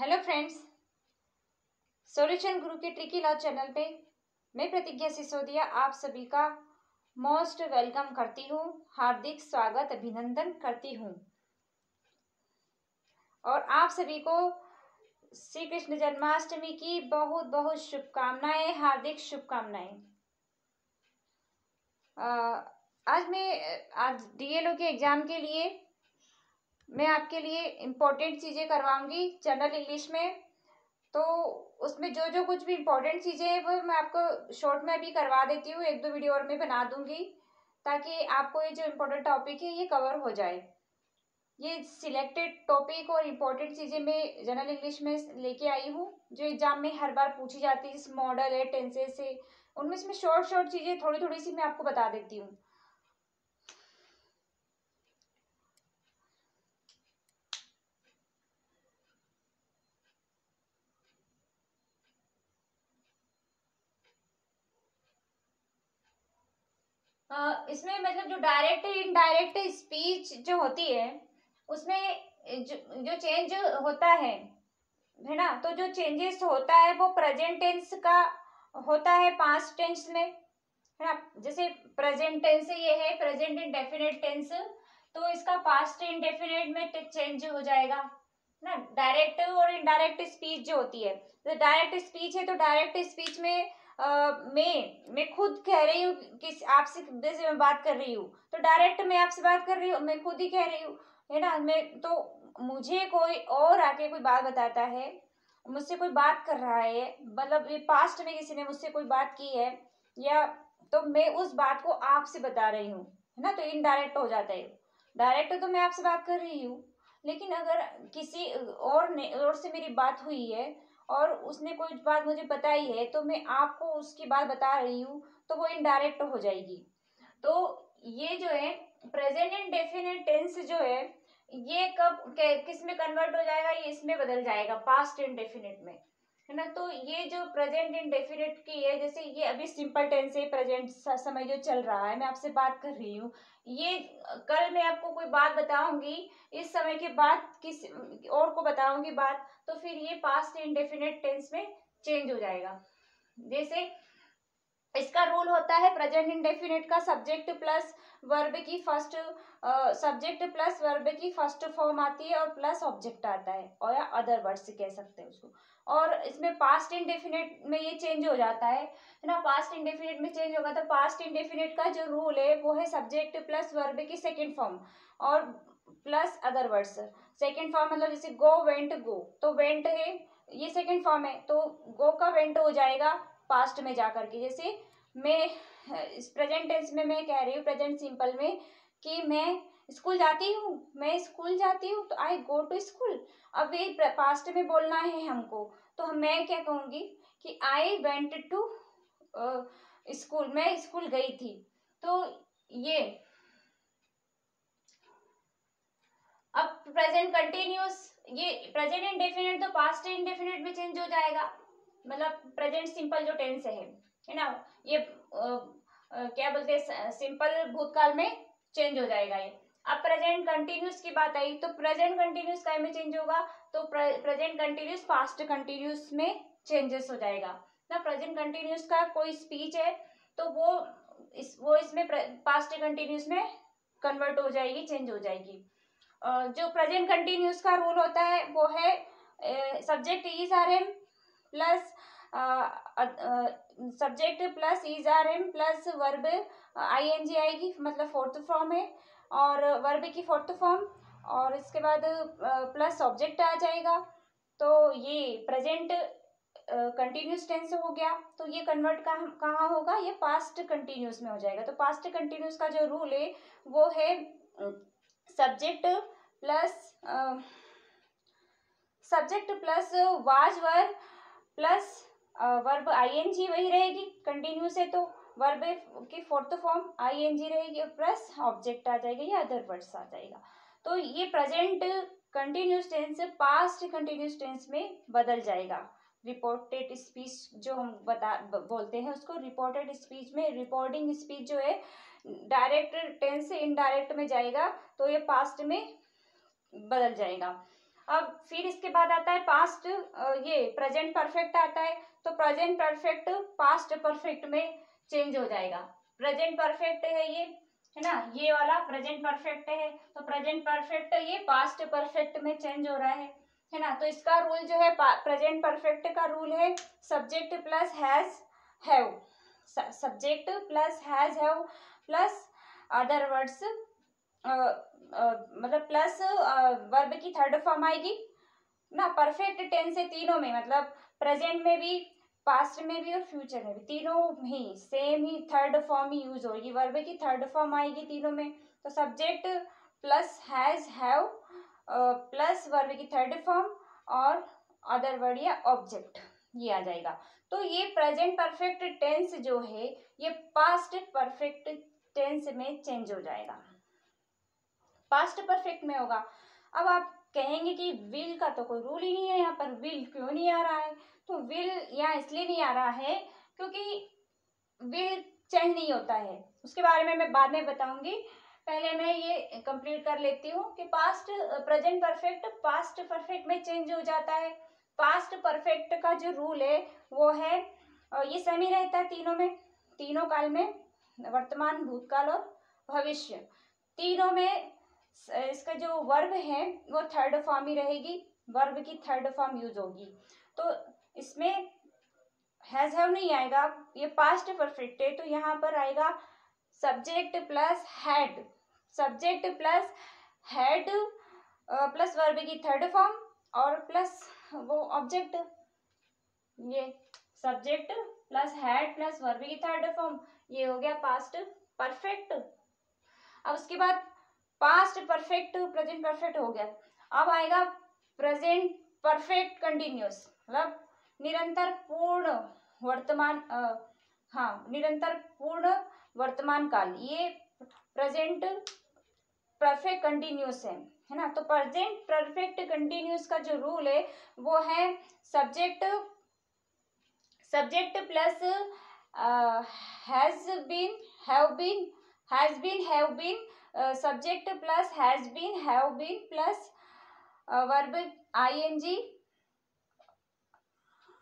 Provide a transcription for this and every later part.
Hello friends, solution गुरु के tricky law channel पे मैं प्रतिज्ञा सिसोदिया आप सभी का मोस्ट वेलकम करती हूँ, हार्दिक स्वागत अभिनंदन करती हूँ और आप सभी को श्री कृष्ण जन्माष्टमी की बहुत बहुत शुभकामनाएं, हार्दिक शुभकामनाएं। आज डीएलओ के एग्जाम के लिए मैं आपके लिए इम्पोर्टेंट चीज़ें करवाऊंगी जनरल इंग्लिश में। तो उसमें जो जो कुछ भी इम्पोर्टेंट चीज़ें हैं वो मैं आपको शॉर्ट में अभी करवा देती हूँ, एक दो वीडियो और मैं बना दूंगी ताकि आपको ये जो इम्पोर्टेंट टॉपिक है ये कवर हो जाए। ये सिलेक्टेड टॉपिक और इम्पोर्टेंट चीज़ें मैं जनरल इंग्लिश में लेके आई हूँ जो एग्जाम में हर बार पूछी जाती है, जैसे मॉडल है, टेंसेस है, उनमें से मैं शॉर्ट शॉर्ट चीज़ें थोड़ी थोड़ी सी मैं आपको बता देती हूँ। इसमें मतलब जो डायरेक्ट इनडायरेक्ट स्पीच जो होती है उसमें जो चेंज होता है ना, तो जो चेंजेस होता है वो प्रेजेंट टेंस का होता है पास्ट टेंस में, है ना। जैसे प्रेजेंट टेंस ये है प्रेजेंट इंडेफिनिट टेंस, तो इसका पास्ट इंडेफिनिट में चेंज हो जाएगा ना। डायरेक्ट और इनडायरेक्ट स्पीच जो होती है, तो डायरेक्ट स्पीच है तो डायरेक्ट स्पीच में मैं खुद कह रही हूँ कि आपसे, जैसे मैं बात कर रही हूँ तो डायरेक्ट मैं आपसे बात कर रही हूँ, मैं खुद ही कह रही हूँ, है ना। मैं तो मुझे कोई और आके कोई बात बताता है, मुझसे कोई बात कर रहा है, मतलब ये पास्ट में किसी ने मुझसे कोई बात की है या, तो मैं उस बात को आपसे बता रही हूँ, है ना। तो इनडायरेक्ट हो जाता है। डायरेक्ट तो मैं आपसे बात कर रही हूँ, लेकिन अगर किसी और से मेरी बात हुई है और उसने कोई बात मुझे बताई है तो मैं आपको उसकी बात बता रही हूँ, तो वो इनडायरेक्ट हो जाएगी। तो ये जो है प्रेजेंट इंडेफिनिट टेंस जो है ये कब किस में कन्वर्ट हो जाएगा, ये इसमें बदल जाएगा पास्ट इंडेफिनिट में, है ना। तो ये जो प्रेजेंट इंडेफिनिट की है, जैसे ये अभी सिंपल टेंस है, प्रेजेंट समय जो चल रहा है, मैं आपसे बात कर रही हूँ, ये कल मैं आपको कोई बात बताऊंगी, इस समय के बाद किस और को बताऊंगी बात, तो फिर ये पास्ट इंडेफिनिट टेंस में चेंज हो जाएगा। जैसे इसका रूल होता है प्रेजेंट इंडेफिनिट का सब्जेक्ट प्लस वर्ब की फर्स्ट सब्जेक्ट प्लस वर्ब की फर्स्ट फॉर्म आती है और प्लस ऑब्जेक्ट आता है, और या अदर वर्ड्स कह सकते हैं उसको। और इसमें पास्ट इंडेफिनिट में ये चेंज हो जाता है ना। पास्ट इंडेफिनिट में चेंज होगा तो पास्ट इंडेफिनिट का जो रूल है वो है सब्जेक्ट प्लस वर्ब की सेकेंड फॉर्म और plus other words. Second form मतलब जैसे गो वेंट गो, तो वेंट है ये सेकेंड फॉर्म है, तो गो का वेंट हो जाएगा पास्ट में जाकर के। जैसे मैं इस प्रेजेंट टेंस में मैं कह रही हूँ प्रेजेंट सिंपल में कि मैं स्कूल जाती हूँ, मैं स्कूल जाती हूँ, तो आई गो टू स्कूल। अब ये पास्ट में बोलना है हमको, तो मैं क्या कहूंगी कि आई वेंट टू स्कूल, मैं स्कूल गई थी। तो ये अब प्रेजेंट कंटिन्यूस, ये प्रेजेंट इंडेफिनिट तो पास्ट इंडेफिनिट में चेंज हो जाएगा, मतलब प्रेजेंट सिंपल जो टेंस है ना, ये क्या बोलते हैं सिंपल भूतकाल में चेंज हो जाएगा ये। अब प्रेजेंट कंटिन्यूस की बात आई तो प्रेजेंट कंटिन्यूस काय में चेंज होगा, तो प्रेजेंट कंटिन्यूस पास्ट कंटिन्यूस में चेंजेस हो जाएगा ना। प्रेजेंट कंटिन्यूस का कोई स्पीच है तो वो इसमें पास्ट कंटिन्यूस में कन्वर्ट हो जाएगी, चेंज हो जाएगी। जो प्रेजेंट कंटिन्यूस का रूल होता है वो है subject is are am plus subject plus is are am plus verb ING आएगी, मतलब फोर्थ फॉर्म है, और वर्ब की फोर्थ फॉर्म, और इसके बाद प्लस ऑब्जेक्ट आ जाएगा। तो ये प्रेजेंट कंटिन्यूस टेंस हो गया। तो ये कन्वर्ट कहाँ होगा, ये पास्ट कंटिन्यूस में हो जाएगा। तो पास्ट कंटिन्यूस का जो रूल है वो है subject plus was were plus verb ING वही रहेगी, कंटिन्यूस है तो वर्ब की फोर्थ फॉर्म आईएनजी रहेगी और प्लस ऑब्जेक्ट आ जाएगा या अदर वर्ड्स आ जाएगा। तो ये present continuous tense past continuous tense में बदल जाएगा। रिपोर्टेड स्पीच जो हम बोलते हैं उसको रिपोर्टेड स्पीच में, रिपोर्टिंग स्पीच जो है डायरेक्ट टेंस से इनडायरेक्ट में जाएगा तो ये पास्ट में बदल जाएगा। अब फिर इसके बाद आता है पास्ट, ये प्रेजेंट परफेक्ट आता है, तो प्रेजेंट परफेक्ट पास्ट परफेक्ट में चेंज हो जाएगा। प्रेजेंट परफेक्ट है ये, है ना, ये वाला प्रेजेंट परफेक्ट है, तो प्रेजेंट परफेक्ट ये पास्ट परफेक्ट में चेंज हो रहा है ना। तो इसका रूल जो है प्रेजेंट परफेक्ट का रूल है subject plus has have, subject plus has have plus other words, मतलब प्लस वर्ब की थर्ड फॉर्म आएगी ना। परफेक्ट टेंस है तीनों में, मतलब प्रेजेंट में भी, पास्ट में भी और फ्यूचर में भी, तीनों ही सेम ही थर्ड फॉर्म ही यूज होगी, वर्ब की थर्ड फॉर्म आएगी तीनों में। तो subject plus has have plus verb की थर्ड फॉर्म और अदर वर्ड या ऑब्जेक्ट, ये आ जाएगा। तो ये प्रेजेंट परफेक्ट टेंस जो है ये पास्ट परफेक्ट टेंस में चेंज हो जाएगा, पास्ट परफेक्ट में होगा। अब आप कहेंगे कि विल का तो कोई रूल ही नहीं है यहाँ पर, विल क्यों नहीं आ रहा है? तो विल यहाँ इसलिए नहीं आ रहा है क्योंकि विल चेंज नहीं होता है, उसके बारे में मैं बाद में बताऊंगी। पहले मैं ये कंप्लीट कर लेती हूँ कि past present perfect past perfect में चेंज हो जाता है। पास्ट परफेक्ट का जो रूल है वो है, ये सेम ही रहता है तीनों में, तीनों काल में, वर्तमान, भूतकाल और भविष्य, तीनों में इसका जो वर्ब है वो थर्ड फॉर्म ही रहेगी, वर्ब की थर्ड फॉर्म यूज होगी। तो इसमें हैज हैव नहीं आएगा, ये पास्ट परफेक्ट है, तो यहाँ पर आएगा subject plus had, subject plus had plus verb की थर्ड फॉर्म और प्लस वो ऑब्जेक्ट, ये subject plus had plus verb की थर्ड फॉर्म, ये हो गया पास्ट परफेक्ट। अब उसके बाद पास्ट परफेक्ट प्रेजेंट परफेक्ट हो गया, अब आएगा प्रेजेंट परफेक्ट कंटिन्यूस, मतलब निरंतर पूर्ण वर्तमान, हाँ निरंतर पूर्ण वर्तमान काल, ये प्रेजेंट परफेक्ट कंटिन्यूस है ना। तो प्रेजेंट परफेक्ट कंटिन्यूस का जो रूल है वो है subject, subject plus has been have been, has been have been, subject plus has been have been plus verb I N G,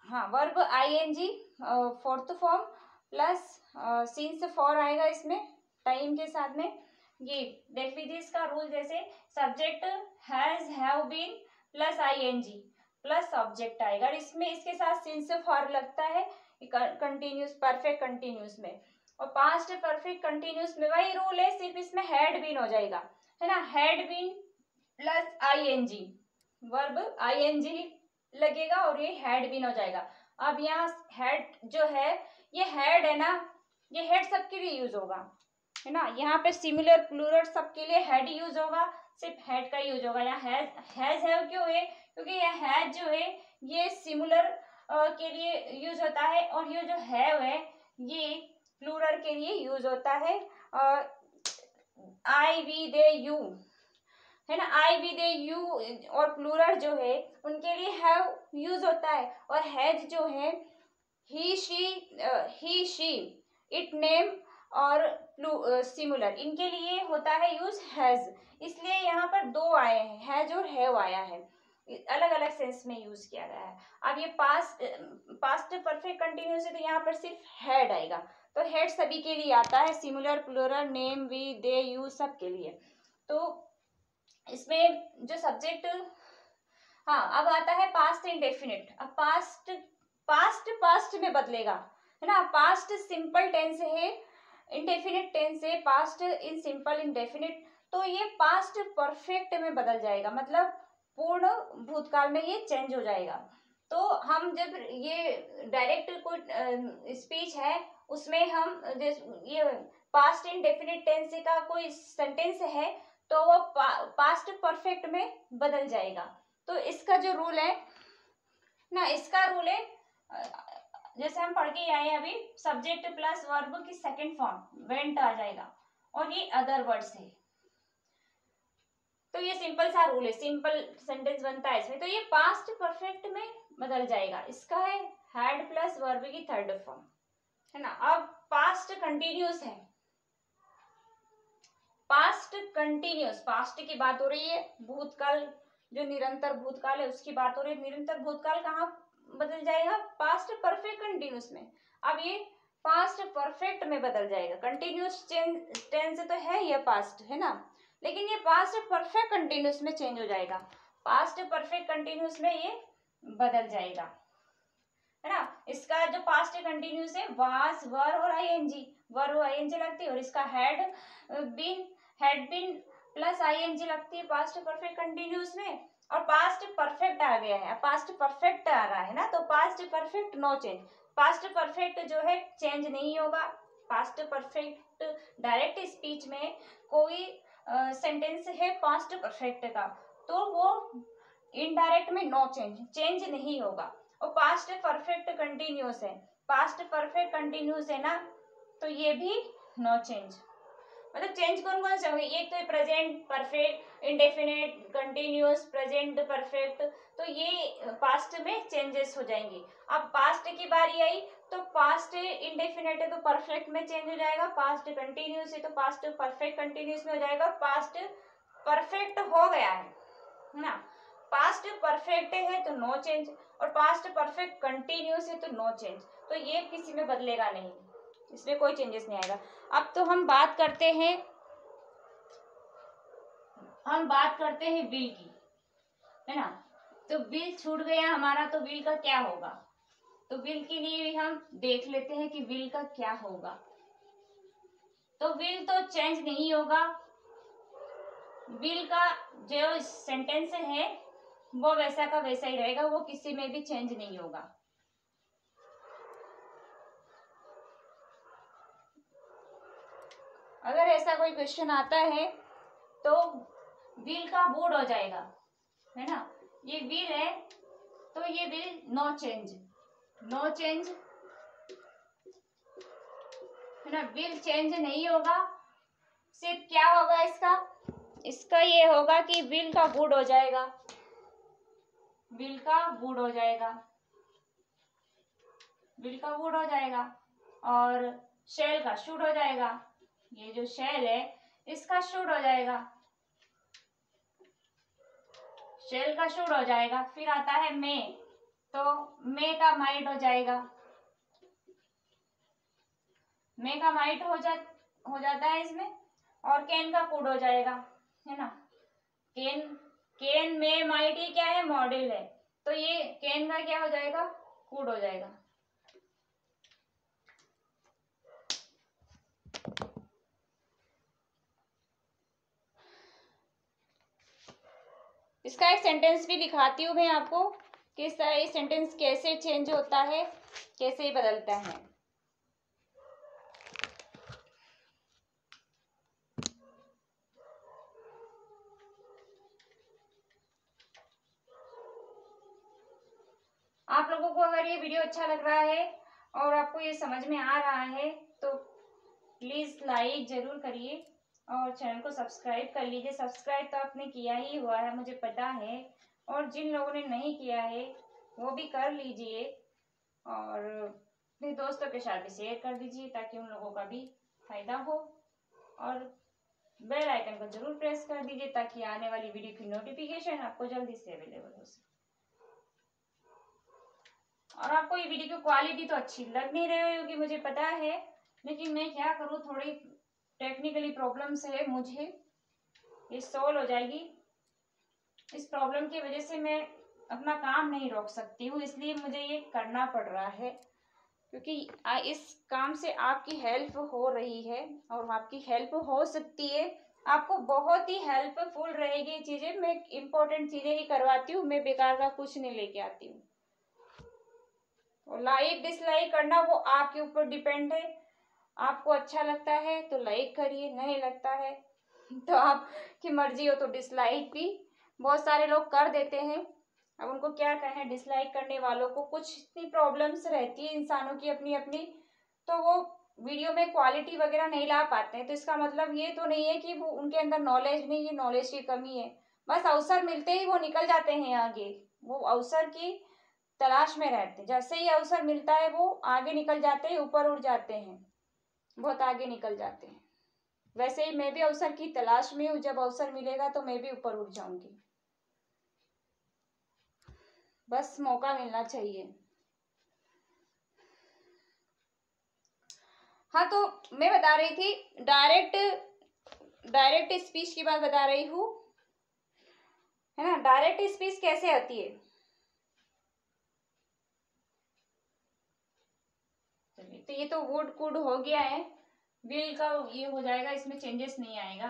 हाँ verb I N G fourth form plus since for आएगा इसमें time के साथ में। ये देख लीजिए इसका रूल, जैसे subject has have been plus ING plus object आएगा, और इसमें इसके साथ सिंस फॉर लगता है कंटिन्यूस परफेक्ट कंटिन्यूस में। और पास्ट परफेक्ट कंटिन्यूस में वही रूल है, सिर्फ इसमें हैड बीन हो जाएगा, है ना, had been plus ING, verb ING लगेगा और ये हैड बीन हो जाएगा। अब यहाँ हैड जो है, ये हैड है ना, ये हैड सबके लिए यूज होगा, है ना, यहाँ पे सिमिलर प्लूरल सबके लिए हैड यूज होगा, सिर्फ हैड का यूज होगा। यहाँ हैज हैव क्यों है? क्योंकि यह हैज जो है ये सिमिलर के लिए यूज होता है, और ये जो हैव है ये प्लूरल के लिए यूज होता है। आई वी दे यू, है ना, आई वी दे यू और प्लूरल जो है उनके लिए हैव यूज होता है, और हैज जो है ही शी इट नेम और सिमुलर, इनके लिए होता है यूज हैज। इसलिए यहाँ पर दो आए हैं, हैज और हैव आया है, अलग अलग सेंस में यूज किया गया है। अब ये पास्ट परफेक्ट कंटिन्यूस है, तो यहाँ पर सिर्फ हैड आएगा, तो हैड सभी के लिए आता है, singular plural name we they you सब के लिए। तो इसमें जो सब्जेक्ट, हाँ अब आता है पास्ट इंडेफिनिट। अब पास्ट में बदलेगा, है ना, पास्ट सिंपल टेंस है, इंडेफिनिट टेंस है, पास्ट इन सिंपल इंडेफिनिट, तो ये पास्ट परफेक्ट में बदल जाएगा, मतलब पूर्ण भूतकाल में ये चेंज हो जाएगा। तो हम जब ये डायरेक्ट कोई स्पीच है उसमें हम ये पास्ट इंडेफिनिट टेंस का कोई सेंटेंस है तो वो पास्ट परफेक्ट में बदल जाएगा। तो इसका जो रूल है ना, इसका रूल है जैसे हम पढ़ के आए अभी, सब्जेक्ट प्लस वर्ब की सेकंड फॉर्म वेंट आ जाएगा, और ये अदर वर्ड्स है। तो ये सिंपल सा रूल है, सिंपल सेंटेंस बनता है इसमें, तो ये पास्ट परफेक्ट में बदल जाएगा। इसका है हैड प्लस वर्ब की थर्ड फॉर्म, है ना। अब पास्ट कंटिन्यूस है, पास्ट कंटिन्यूस, पास्ट की बात हो रही है, भूतकाल जो निरंतर भूतकाल है उसकी बात हो रही है। निरंतर भूतकाल कहाँ बदल जाएगा? पास्ट परफेक्ट कंटिन्यूस में। अब ये पास्ट परफेक्ट में बदल जाएगा। कंटिन्यूस टेंस तो है ये पास्ट, है ना, लेकिन ये पास्ट परफेक्ट कंटिन्यूस में चेंज हो जाएगा। पास्ट परफेक्ट कंटिन्यूस में ये बदल जाएगा, है ना। इसका जो पास्ट कंटिन्यूस है वाज, वर और आईएनजी, वर और आईएनजी लगती है, और इसका हैड बीन प्लस आईएनजी लगती है पास्ट परफेक्ट कंटिन्यूस में। और पास्ट परफेक्ट आ गया है, पास्ट परफेक्ट आ रहा है ना, तो past perfect no change. Past perfect जो है चेंज नहीं होगा। पास्ट परफेक्ट डायरेक्ट स्पीच में कोई सेंटेंस है पास्ट परफेक्ट का, तो वो इनडायरेक्ट में नो चेंज नहीं होगा। और पास्ट परफेक्ट कंटिन्यूस है, पास्ट परफेक्ट कंटिन्यूस है ना, तो ये भी नो चेंज। मतलब चेंज कौन कौन से होंगे? एक तो present perfect, indefinite, continuous, present perfect, तो ये पास्ट में चेंजेस हो जाएंगे। अब पास्ट की बारी आई तो पास्ट इंडेफिनिट है तो परफेक्ट में चेंज हो जाएगा, पास्ट कंटिन्यूस है तो पास्ट परफेक्ट कंटिन्यूस में हो जाएगा, और पास्ट परफेक्ट हो गया है ना। पास्ट परफेक्ट है तो नो चेंज, और पास्ट परफेक्ट कंटिन्यूस है तो नो चेंज, तो ये किसी में बदलेगा नहीं, इसमें कोई चेंजेस नहीं आएगा। अब तो हम बात करते हैं विल की, है ना। तो विल छूट गया हमारा, तो विल का क्या होगा? तो विल के लिए भी हम देख लेते हैं कि विल का क्या होगा। तो विल तो चेंज नहीं होगा, विल का जो सेंटेंस है वो वैसा का वैसा ही रहेगा, वो किसी में भी चेंज नहीं होगा। अगर ऐसा कोई क्वेश्चन आता है तो विल का वुड हो जाएगा, है ना। ये विल है तो ये विल नो चेंज, है ना। विल चेंज नहीं होगा, सिर्फ क्या होगा इसका ये होगा कि विल का वुड हो जाएगा, विल का वुड हो जाएगा, विल का वुड हो जाएगा, और शेल का शुड हो जाएगा। ये जो शेल है इसका शुड हो जाएगा, शेल का शुड हो जाएगा। फिर आता है मे, तो मे का माइट हो जाएगा, मे का माइट हो जाता है इसमें, और कैन का कुड हो जाएगा, है ना। कैन मे माइट ये क्या है? मॉडल है, तो ये कैन का क्या हो जाएगा? कुड हो जाएगा। इसका एक सेंटेंस भी दिखाती हूँ मैं आपको कि इस तरह ये सेंटेंस कैसे चेंज होता है, कैसे बदलता है। आप लोगों को अगर ये वीडियो अच्छा लग रहा है और आपको ये समझ में आ रहा है तो प्लीज लाइक जरूर करिए और चैनल को सब्सक्राइब कर लीजिए। सब्सक्राइब तो आपने किया ही हुआ है, मुझे पता है, और जिन लोगों ने नहीं किया है वो भी कर लीजिए, और अपने दोस्तों के साथ भी शेयर कर दीजिए ताकि उन लोगों का भी फायदा हो। और बेल आइकन को जरूर प्रेस कर दीजिए ताकि आने वाली वीडियो की नोटिफिकेशन आपको जल्दी से अवेलेबल हो सके। और आपको ये वीडियो की क्वालिटी तो अच्छी लग नहीं रही होगी मुझे पता है, लेकिन मैं क्या करूँ, थोड़ी टेक्निकली प्रॉब्लम्स है मुझे, ये सॉल्व हो जाएगी। इस प्रॉब्लम की वजह से मैं अपना काम नहीं रोक सकती हूँ, इसलिए मुझे ये करना पड़ रहा है, क्योंकि इस काम से आपकी हेल्प हो रही है और आपकी हेल्प हो सकती है। आपको बहुत ही हेल्पफुल रहेगी ये चीजें, मैं इम्पोर्टेंट चीजें ही करवाती हूँ, मैं बेकार का कुछ नहीं लेके आती हूँ। और लाइक डिसलाइक करना वो आपके ऊपर डिपेंड है, आपको अच्छा लगता है तो लाइक करिए, नहीं लगता है तो आपकी मर्जी हो तो डिसलाइक भी बहुत सारे लोग कर देते हैं। अब उनको क्या कहें, डिसलाइक करने वालों को कुछ इतनी प्रॉब्लम्स रहती है इंसानों की अपनी अपनी, तो वो वीडियो में क्वालिटी वगैरह नहीं ला पाते हैं, तो इसका मतलब ये तो नहीं है कि वो उनके अंदर नॉलेज नहीं है, नॉलेज की कमी है, बस अवसर मिलते ही वो निकल जाते हैं आगे, वो अवसर की तलाश में रहते हैं। जैसे ही अवसर मिलता है वो आगे निकल जाते हैं, ऊपर उठ जाते हैं, बहुत आगे निकल जाते हैं। वैसे ही मैं भी अवसर की तलाश में हूँ, जब अवसर मिलेगा तो मैं भी ऊपर उठ जाऊंगी। बस मौका मिलना चाहिए। हाँ, तो मैं बता रही थी डायरेक्ट स्पीच की बात बता रही हूँ, है ना। डायरेक्ट स्पीच कैसे आती है? चलिए, तो ये तो वुड कुड हो गया है, विल का ये हो जाएगा, इसमें चेंजेस नहीं आएगा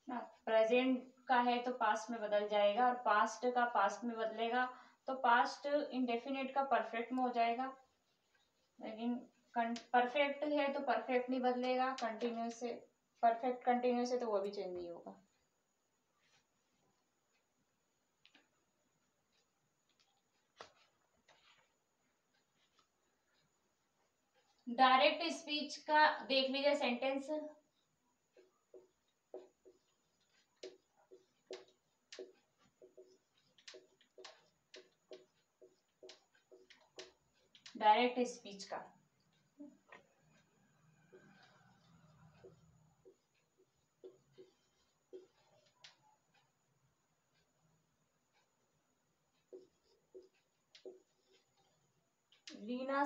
ना। प्रेजेंट का है तो पास्ट में बदल जाएगा, और पास्ट का पास्ट में बदलेगा तो पास्ट इंडेफिनिट का परफेक्ट में हो जाएगा। लेकिन परफेक्ट है तो परफेक्ट नहीं बदलेगा, कंटिन्यूस से परफेक्ट कंटिन्यूस है तो वो भी चेंज नहीं होगा। डायरेक्ट स्पीच का देख लीजिए सेंटेंस। डायरेक्ट स्पीच का Reena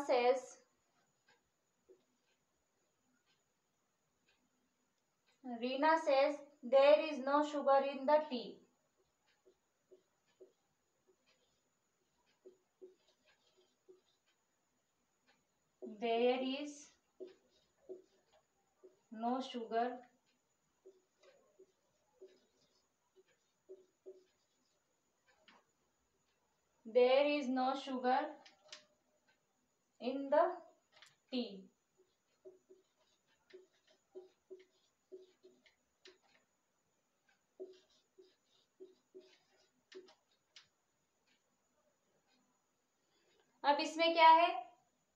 says there is no sugar in the tea. There is no sugar there is no sugar in the tea. अब इसमें क्या है,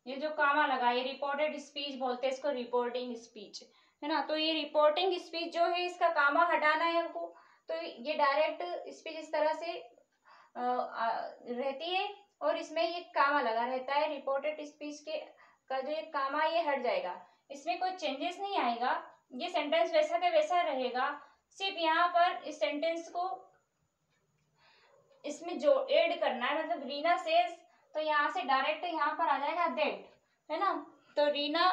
ये जो कामा लगा, ये रिपोर्टेड स्पीच बोलते हैं इसको, रिपोर्टिंग स्पीच, है ना। तो ये रिपोर्टिंग स्पीच जो है इसका कामा हटाना है हमको। तो ये डायरेक्ट स्पीच इस तरह से रहती है, और इसमें ये कामा लगा रहता है। रिपोर्टेड स्पीच के का जो ये कामा ये हट जाएगा, इसमें कोई चेंजेस नहीं आएगा, ये सेंटेंस वैसा का वैसा रहेगा। सिर्फ यहाँ पर इस सेंटेंस को इसमें जो ऐड करना है, मतलब रीना सेज, तो यहाँ से डायरेक्ट यहाँ पर आ जाएगा दैट, है ना। तो Reena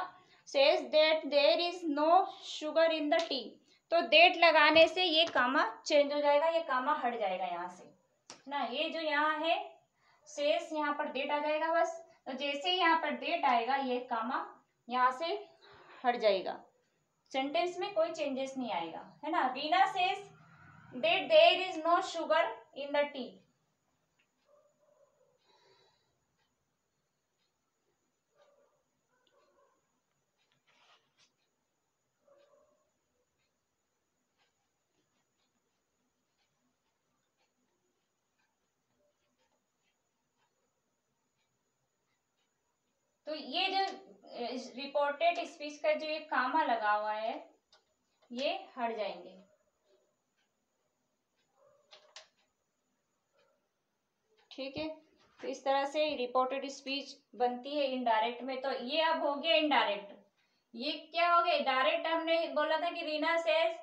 says that there is no sugar in the tea, तो दैट लगाने से ये कामा चेंज हो जाएगा, ये कामा हट जाएगा यहाँ से, ना। ये जो यहाँ है सेज, यहाँ पर दैट आ जाएगा बस। तो जैसे ही यहाँ पर दैट आएगा ये कामा यहाँ से हट जाएगा, सेंटेंस में कोई चेंजेस नहीं आएगा, है ना। Reena says that there is no sugar in the tea. तो ये जो रिपोर्टेड स्पीच का जो ये कामा लगा हुआ है ये हट जाएंगे। ठीक है, तो इस तरह से रिपोर्टेड स्पीच बनती है इनडायरेक्ट में। तो ये अब हो गया इनडायरेक्ट। ये क्या हो गया, डायरेक्ट हमने बोला था कि रीना सेज,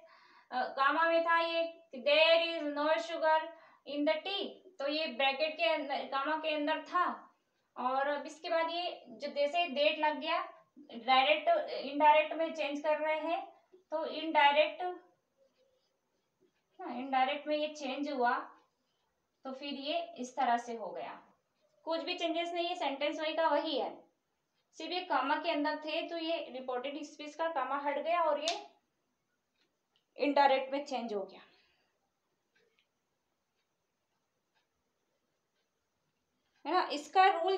कामा में था ये there is no sugar in the tea, तो ये ब्रैकेट के अंदर, कामा के अंदर था। और अब इसके बाद ये जो जैसे डेट लग गया, डायरेक्ट इनडायरेक्ट में चेंज कर रहे हैं, तो इनडायरेक्ट में ये चेंज हुआ, तो फिर ये इस तरह से हो गया। कुछ भी चेंजेस नहीं है, सेंटेंस वही का वही है, सिर्फ ये कामा के अंदर थे, तो ये रिपोर्टेड स्पीच का कामा हट गया और ये इनडायरेक्ट में चेंज हो गया, है ना। इसका रूल